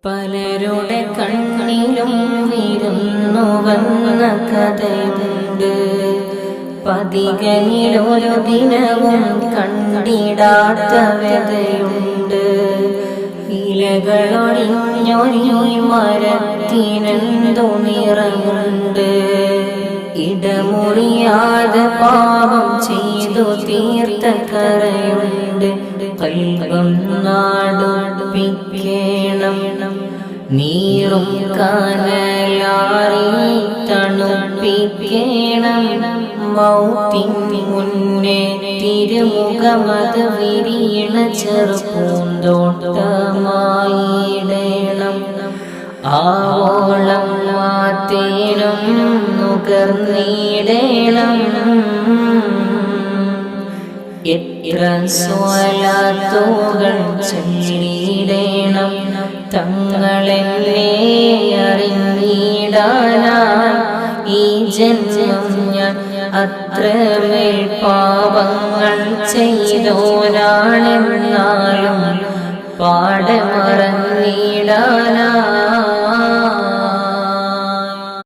പലരുടെ കണ്ണിലും വിരുന്നു വന്ന കഥയുണ്ട്. പതികനിലൊരു ദിനവും കണ്ടിടാത്ത വ്യതയുണ്ട്. ഇലകളൊടിഞ്ഞൊരി മരത്തിനെന്തു നിറമുണ്ട്. ഇടമുറിയാതെ പാപം ചെയ്തു തീർത്ത കരയുണ്ട്. കൽബം നാടുപിക്കേണം, നീറും കനലാറി തണുപ്പിക്കേണം. മൗത്തിനു മുന്നേ തിരുമുഖമത് വിരിയണ ചെറുപൂന്തോട്ടമായിടണം. ആവോളം മാത്തേനും നുകർന്നിടണം. എത്ര സ്വലാത്തുകൾ ചൊല്ലിടണം. തങ്ങളെന്നെ അറിഞ്ഞിടാനായി ഈ ജന്മം ഞാൻ അത്രമേൽ പാപങ്ങൾ ചെയ്തോനാണെന്നാലും പാടെ മറന്നിടാനായി